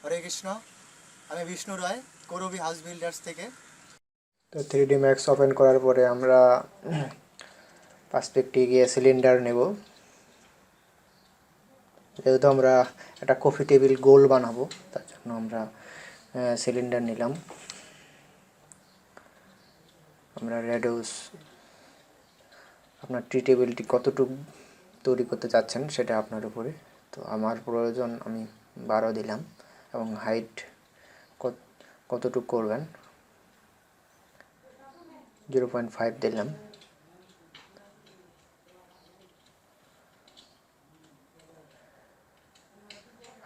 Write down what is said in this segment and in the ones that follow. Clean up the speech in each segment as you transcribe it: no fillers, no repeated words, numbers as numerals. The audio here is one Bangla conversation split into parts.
হরে কৃষ্ণ। আমি বিষ্ণু রয়, করবি হাউস বিল্ডার্স থেকে। তো 3D ম্যাক্স ওপেন করার পরে আমরা পার্সপেক্টে গিয়ে সিলিন্ডার নেব। যেহেতু আমরা একটা কফি টেবিল গোল বানাবো, তার জন্য আমরা সিলিন্ডার নিলাম। আমরা রেডিউস আপনার টি টেবিলটি কতটুকু তৈরি করতে চাচ্ছেন সেটা আপনার উপরে। তো আমার প্রয়োজন আমি 12 দিলাম, এবং হাইট কতটুকু করবেন 0.5 দিলাম।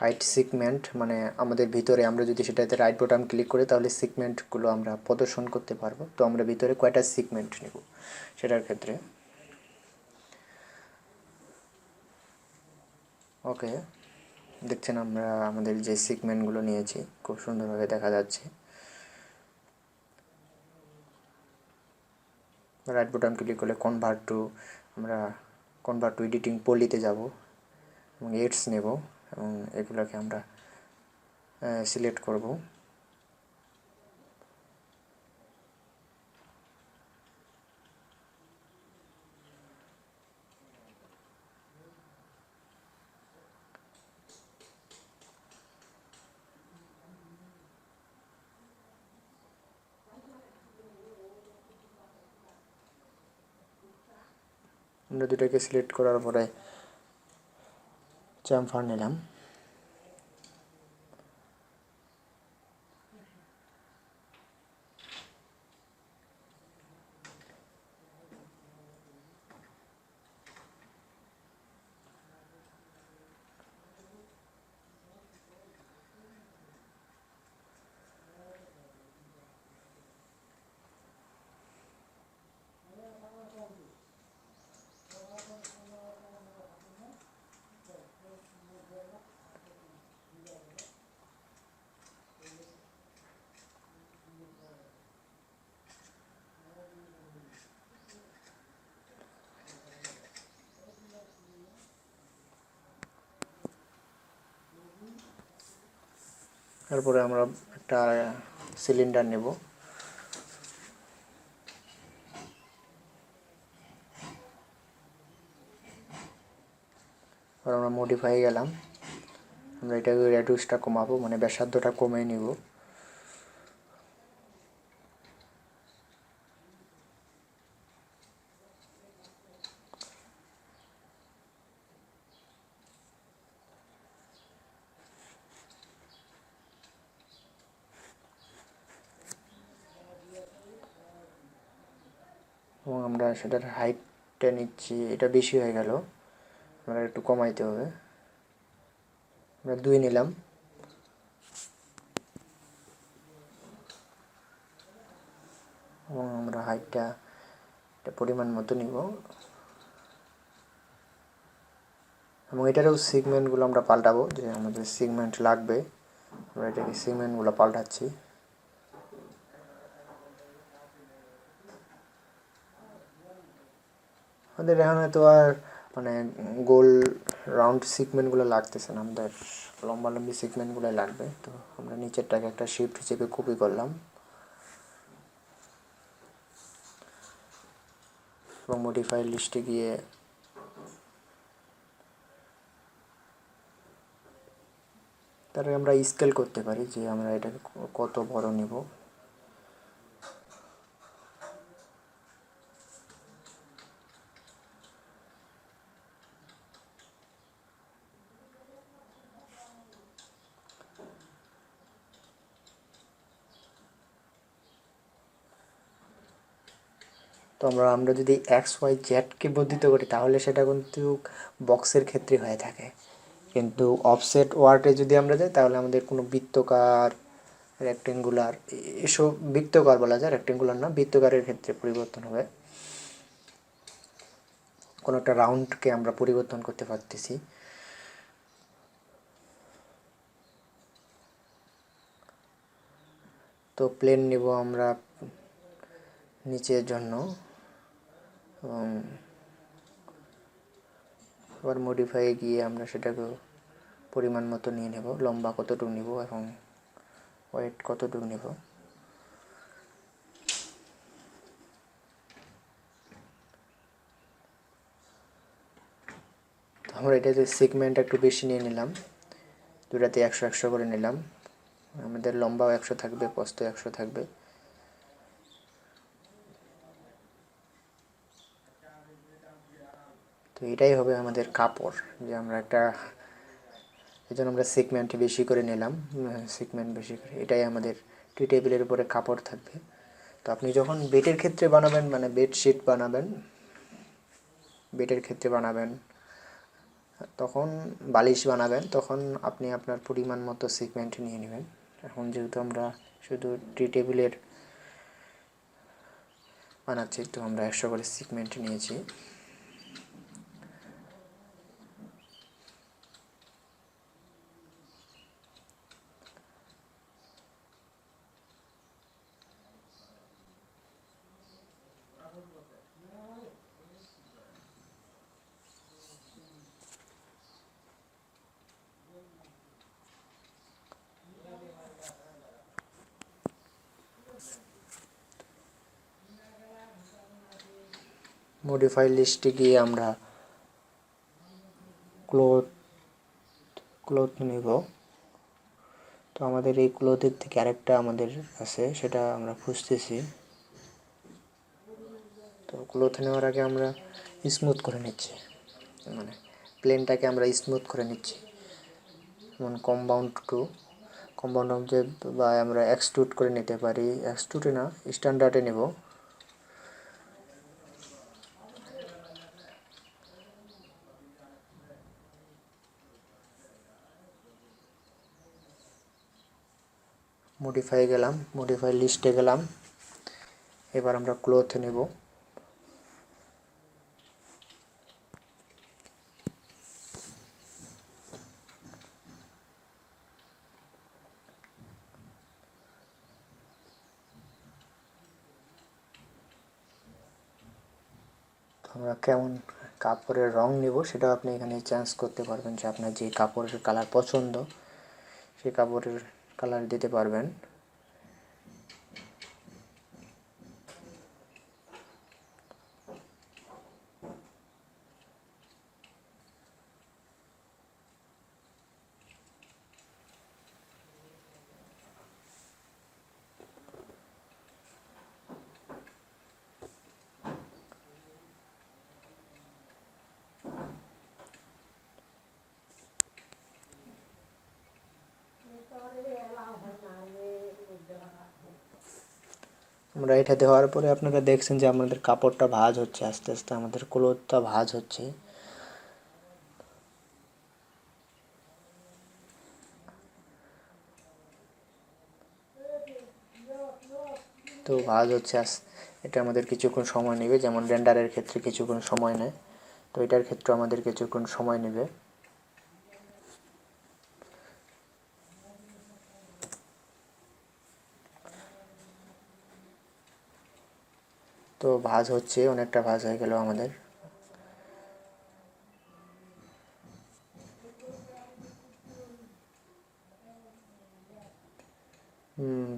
হাইট সিগমেন্ট মানে আমাদের ভিতরে আমরা যদি সেটাতে রাইট বাটন ক্লিক করি তাহলে সিগমেন্টগুলো আমরা প্রদর্শন করতে পারবো। তো আমরা ভিতরে কয়টা সিগমেন্ট নেব সেটার ক্ষেত্রে ওকে, দেখছেন আমরা আমাদের যে সিগমেন্টগুলো নিয়েছি খুব সুন্দরভাবে দেখা যাচ্ছে। রাইট বাটন ক্লিক করলে আমরা কনভার্ট টু এডিটিং পলিতে যাব এবং এডস নেব এবং এগুলোকে আমরা সিলেক্ট করব। আমরা দুটাকে সিলেক্ট করার পরে চামফার নিলাম। তারপরে আমরা একটা সিলিন্ডার নেব। আর আমরা মডিফাই গেলাম, আমরা এটাকে রেডিউসটা কমাবো, মানে ব্যাসার্ধটা কমিয়ে নিব। এবং আমরা সেটার হাইটটা নিচ্ছি, এটা বেশি হয়ে গেল, আমরা একটু কমাইতে হবে। আমরা 2 নিলাম এবং আমরা হাইটটা পরিমাণ মতো নিব। এবং এটারও সিগমেন্টগুলো আমরা পাল্টাবো, যে আমাদের সিগমেন্ট লাগবে আমরা এটাকে সিগমেন্টগুলো পাল্টাচ্ছি। আমাদের এখন হয়তো আর মানে গোল রাউন্ড সিগমেন্টগুলো লাগতেছে না, আমাদের লম্বালম্বি সিগমেন্টগুলো লাগবে। তো আমরা নিচেরটাকে একটা শিফট হিসেবে কপি করলাম এবং মডিফাই লিস্টে গিয়ে তারপরে আমরা স্কেল করতে পারি যে আমরা এটাকে কত বড় নেব। তো আমরা যদি XYZকে বর্ধিত করি তাহলে সেটা কিন্তু বক্সের ক্ষেত্রে হয়ে থাকে, কিন্তু অফসেট ওয়ার্ডে যদি আমরা যাই তাহলে আমাদের কোনো বৃত্তকার, রেক্টেঙ্গুলার, এসব বৃত্তকার বলা যায়, রেক্টেঙ্গুলার না, বৃত্তকারের ক্ষেত্রে পরিবর্তন হবে। কোনো একটা রাউন্ডকে আমরা পরিবর্তন করতে পারতেছি। তো প্লেন নিব আমরা নিচের জন্য এবং আবার মডিফাই গিয়ে আমরা সেটাকে পরিমাণ মতো নিয়ে নেব, লম্বা কতটুকু নেব এবং ওয়েট কতটুকু নেব। আমরা এটাতে সেগমেন্ট একটু বেশি নিয়ে নিলাম, দুটাতে 100 করে নিলাম। আমাদের লম্বাও 100 থাকবে, প্রস্থ 100 থাকবে। তো এটাই হবে আমাদের কাপড়, যে আমরা একটা, এই জন্য আমরা সেগমেন্ট বেশি করে নিলাম, সেগমেন্ট বেশি করে। এটাই আমাদের টি টেবিলের উপরে কাপড় থাকবে। তো আপনি যখন বেডের ক্ষেত্রে বানাবেন, মানে বেডশিট বানাবেন, বেডের ক্ষেত্রে বানাবেন, তখন বালিশ বানাবেন, তখন আপনি আপনার পরিমাণ মতো সেগমেন্ট নিয়ে নেবেন। এখন যেহেতু আমরা শুধু টি টেবিলের বানাচ্ছি, তো আমরা 100 করে সেগমেন্ট নিয়েছি। মডিফাই লিস্টে গিয়ে আমরা ক্লথ নেব। তো আমাদের এই ক্লথের থেকে আরেকটা আমাদের আছে, সেটা আমরা খুঁজতেছি। তো ক্লথ নেওয়ার আগে আমরা স্মুথ করে নিচ্ছি, মানে প্লেনটাকে আমরা স্মুথ করে নিচ্ছি। যেমন কম্পাউন্ড অবজেক্ট, বা আমরা এক্সট্রুড করে নিতে পারি। এক্সট্রুডে না, স্ট্যান্ডার্ডে নেব। মডিফাই গেলাম, মডিফাই লিস্টে গেলাম। এবার আমরা ক্লথ নেব। আমরা কেমন কাপড়ের রং নেব সেটাও আপনি এখানে চেঞ্জ করতে পারবেন, যে আপনার যে কাপড়ের কালার পছন্দ সেই কাপড়ের কালার দিতে পারবেন। আমরা এটা দেওয়ার পরে আপনারা দেখছেন যে আমাদের কাপড়টা ভাঁজ হচ্ছে, আস্তে আস্তে আমাদের ক্লথটা ভাঁজ হচ্ছে। তো ভাঁজ হচ্ছে, এটা আমাদের কিছুক্ষণ সময় নেবে। যেমন রেন্ডারের ক্ষেত্রে কিছুক্ষণ সময় নেয়, তো এটার ক্ষেত্রে আমাদের কিছুক্ষণ সময় নেবে। তো ভাঁজ হচ্ছে, অনেকটা ভাঁজ হয়ে গেল আমাদের।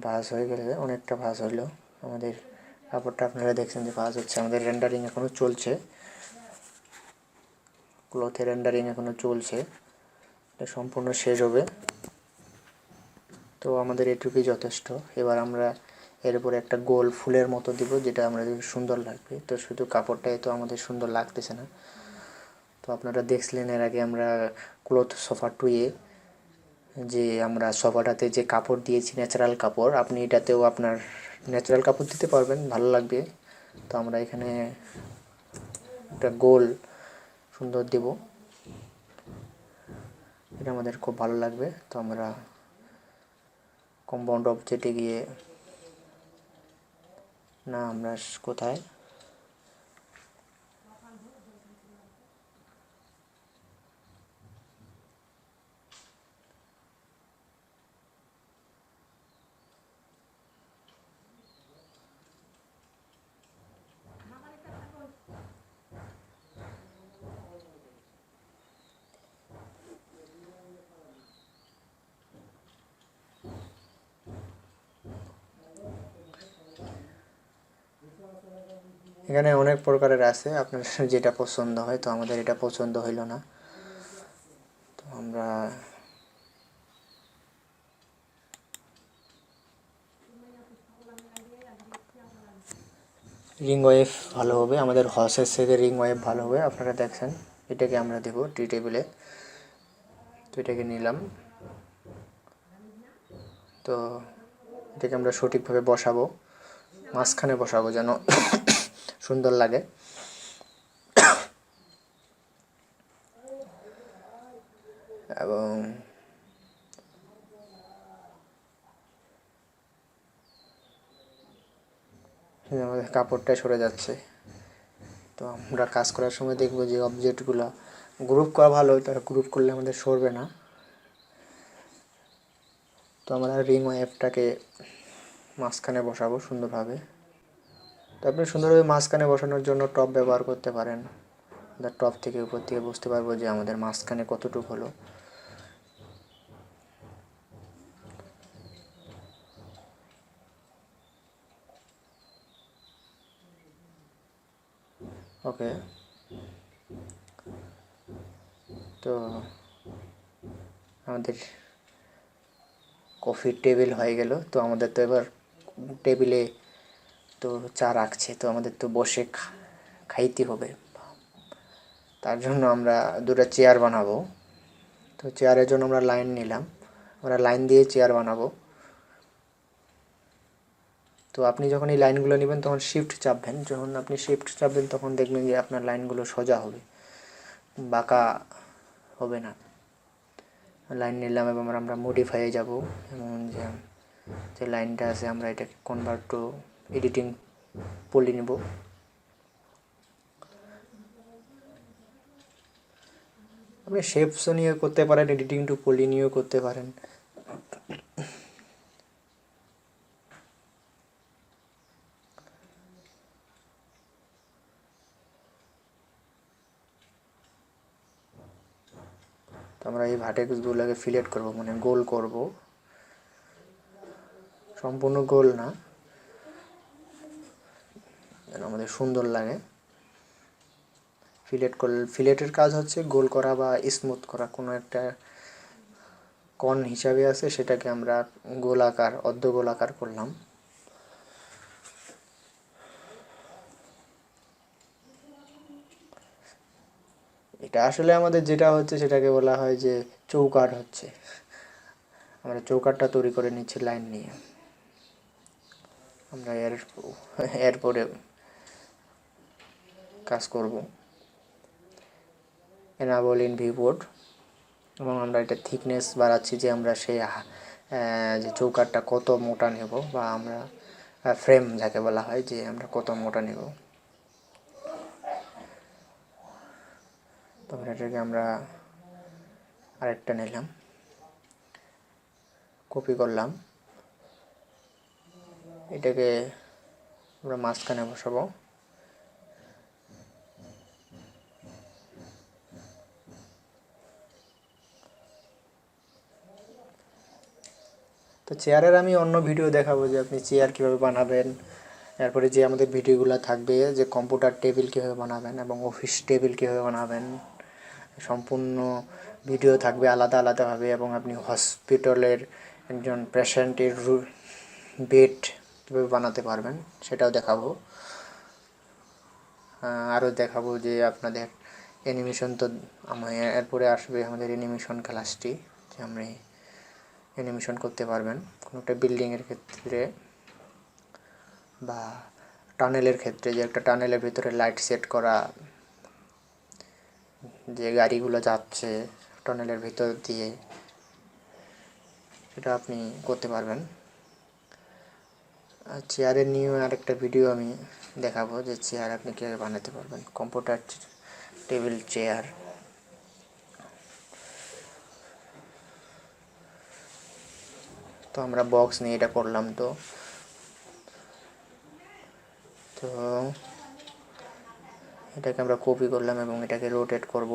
ভাঁজ হয়ে গেলে, অনেকটা ভাঁজ হলো আমাদের কাপড়টা। আপনারা দেখছেন যে ভাঁজ হচ্ছে। আমাদের রেন্ডারিং এখনও চলছে, ক্লথের রেন্ডারিং এখনও চলছে, এটা সম্পূর্ণ শেষ হবে। তো আমাদের এটুকুই যথেষ্ট। এবার আমরা এর উপরে একটা গোল ফুলের মতো দিব, যেটা আমাদের সুন্দর লাগবে। তো শুধু কাপড়টাই তো আমাদের সুন্দর লাগতেছে না। তো আপনারা দেখছিলেন এর আগে আমরা ক্লথ সোফা টুয়ে, যে আমরা সোফাটাতে যে কাপড় দিয়েছি ন্যাচারাল কাপড়, আপনি এটাতেও আপনার ন্যাচারাল কাপড় দিতে পারবেন, ভালো লাগবে। তো আমরা এখানে একটা গোল সুন্দর দেব, এটা আমাদের খুব ভালো লাগবে। তো আমরা কম্পাউন্ড অবজেক্টে গিয়ে, না আমরা কোথায়, এখানে অনেক প্রকারের আছে, আপনার যেটা পছন্দ হয়। তো আমাদের এটা পছন্দ হইল না, তো আমরা রিং ওয়েভ ভালো হবে, আমাদের হর্সের থেকে রিং ওয়েভ ভালো হবে। আপনারা দেখছেন, এটাকে আমরা দেব টি টেবিলে। তো এটাকে নিলাম, তো এটাকে আমরা সঠিকভাবে বসাবো, মাঝখানে বসাবো যেন সুন্দর লাগে। এবং আমাদের কাপড়টা সরে যাচ্ছে। তো আমরা কাজ করার সময় দেখবো যে অবজেক্টগুলো গ্রুপ করা ভালো, তারা গ্রুপ করলে আমাদের সরবে না। তো আমরা রিং ওয়েভটাকে মাঝখানে বসাবো সুন্দরভাবে। তো আপনি সুন্দরভাবে মাঝখানে বসানোর জন্য টপ ব্যবহার করতে পারেন। টপ থেকে উপর থেকে বুঝতে পারবো যে আমাদের মাঝখানে কতটুকু হলো। ওকে, তো আমাদের কফির টেবিল হয়ে গেল। তো আমাদের তো এবার টেবিলে তো চা রাখছে, তো আমাদের তো বসে খাইতে হবে। তার জন্য আমরা দুটো চেয়ার বানাবো। তো চেয়ারের জন্য আমরা লাইন নিলাম, আমরা লাইন দিয়ে চেয়ার বানাবো। তো আপনি যখন এই লাইনগুলো নেবেন তখন শিফট চাপবেন, যখন আপনি শিফট চাপবেন তখন দেখবেন যে আপনার লাইনগুলো সোজা হবে, বাঁকা হবে না। লাইন নিলাম এবং আমরা মডিফাইয়ে যাব, এমন যে লাইনটা আছে আমরা এটাকে কনভার্ট টু এডিটিং পলি নেব। আপনি শেপসও নিয়ে করতে পারেন, এডিটিং টু পলি নিয়েও করতে পারেন। তো আমরা এই ভার্টেক্সগুলোকে ফিলেট করব, মানে গোল করব, সম্পূর্ণ গোল না, যেন আমাদের সুন্দর লাগে। ফিলেটের কাজ হচ্ছে গোল করা বা স্মুথ করা। কোনো একটা কোণ হিসাবে আছে, সেটাকে আমরা গোলাকার, অর্ধ গোলাকার করলাম। এটা আসলে আমাদের যেটা হচ্ছে সেটাকে বলা হয় যে চৌকাঠ হচ্ছে। আমরা চৌকাঠটা তৈরি করে নিচ্ছি লাইন নিয়ে। আমরা এরপরে কাজ করব এনাবল ইন ভিউবোর্ড, এবং আমরা এটা থিকনেস বাড়াচ্ছি যে আমরা সেই যে চৌকাঠটা কত মোটা নেব, বা আমরা ফ্রেম যাকে বলা হয় যে আমরা কত মোটা নেব। তখন এটাকে আমরা আরেকটা নিলাম, কপি করলাম, এটাকে আমরা মাঝখানে বসাবো। তো চেয়ারের আমি অন্য ভিডিও দেখাবো যে আপনি চেয়ার কীভাবে বানাবেন। এরপরে যে আমাদের ভিডিওগুলো থাকবে যে কম্পিউটার টেবিল কীভাবে বানাবেন এবং অফিস টেবিল কীভাবে বানাবেন, সম্পূর্ণ ভিডিও থাকবে আলাদা আলাদাভাবে। এবং আপনি হসপিটালের একজন পেশেন্টের বেড কীভাবে বানাতে পারবেন সেটাও দেখাবো। আরও দেখাবো যে আপনাদের অ্যানিমেশন, তো এরপরে আসবে আমাদের অ্যানিমেশন ক্লাসটি, যে আপনি অ্যানিমেশন করতে পারবেন কোনো একটা বিল্ডিংয়ের ক্ষেত্রে বা টানেলের ক্ষেত্রে, যে একটা টানেলের ভিতরে লাইট সেট করা, যে গাড়িগুলো যাচ্ছে টানেলের ভিতর দিয়ে, সেটা আপনি করতে পারবেন। আর চেয়ারের নিয়ে আরেকটা ভিডিও আমি দেখাবো যে চেয়ার আপনি কীভাবে বানাতে পারবেন, কম্পিউটার টেবিল চেয়ার। তো আমরা বক্স নিয়ে এটা করলাম। তো তো এটাকে আমরা কপি করলাম এবং এটাকে রোটেট করব,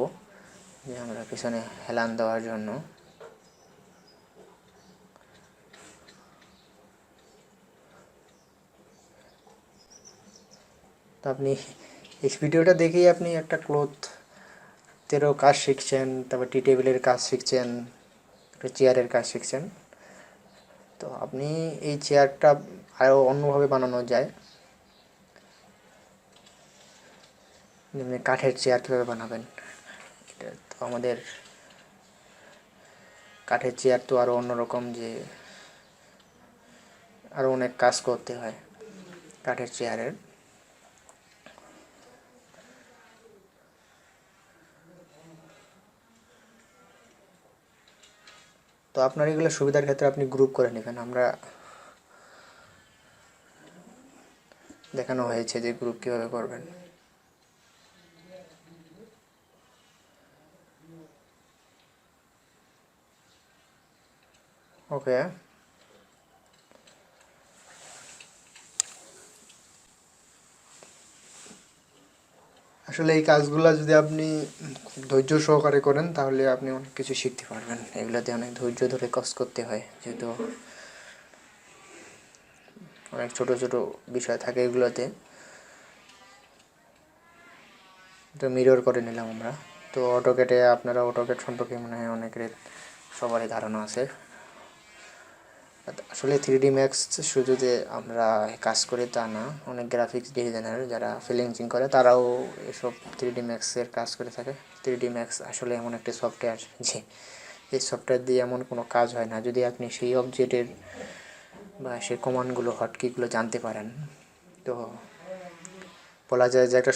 যে আমরা পিছনে হেলান দেওয়ার জন্য। তো আপনি এই ভিডিওটা দেখেই আপনি একটা ক্লথেরও কাজ শিখছেন, তারপর টি টেবিলের কাজ শিখছেন, একটা চেয়ারের কাজ শিখছেন। তো আপনি এই চেয়ারটা আরও অন্যভাবে বানানো যায়, যেমনি কাঠের চেয়ার কীভাবে বানাবেন। এটা তো আমাদের কাঠের চেয়ার তো আরও অন্যরকম, যে আরও অনেক কাজ করতে হয় কাঠের চেয়ারের। তো আপনার এগুলো সুবিধার ক্ষেত্রে আপনি গ্রুপ করে নেবেন। আমরা দেখানো হয়েছে যে গ্রুপ কীভাবে করবেন। ওকে, আসলে এই কাজগুলো যদি আপনি খুব ধৈর্য সহকারে করেন তাহলে আপনি অনেক কিছু শিখতে পারবেন। এগুলোতে অনেক ধৈর্য ধরে কাজ করতে হয়, যেহেতু অনেক ছোট ছোট বিষয় থাকে এগুলোতে। তো মিরর করে নিলাম আমরা। তো অটোক্যাডে আপনারা অটোক্যাড সম্পর্কে মনে হয় অনেকের সবারই ধারণা আছে। আসলে 3D ম্যাক্স শুধু যে আমরা কাজ করি তা না, অনেক গ্রাফিক্স ডিজাইনার যারা ফ্রিল্যান্সিং করে তারাও এসব 3D ম্যাক্সের কাজ করে থাকে। 3D ম্যাক্স আসলে এমন একটি সফটওয়্যার যে এই সফটওয়্যার দিয়ে এমন কোনো কাজ হয় না যদি আপনি সেই অবজেক্টের বা সেই কমান্ডগুলো হটকিগুলো জানতে পারেন। তো বলা যায় যে একটা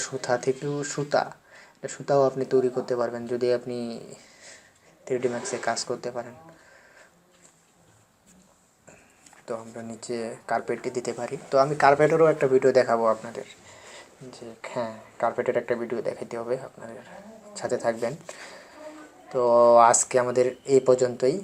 সুতাও আপনি তৈরি করতে পারবেন যদি আপনি 3D ম্যাক্সে কাজ করতে পারেন। তো আমরা নিচে কার্পেটটি দিতে পারি। তো আমি কার্পেটেরও একটা ভিডিও দেখাবো আপনাদের, যে হ্যাঁ কার্পেটের একটা ভিডিও দেখাতে হবে, আপনাদের সাথে থাকবেন। তো আজকে আমাদের এই পর্যন্তই।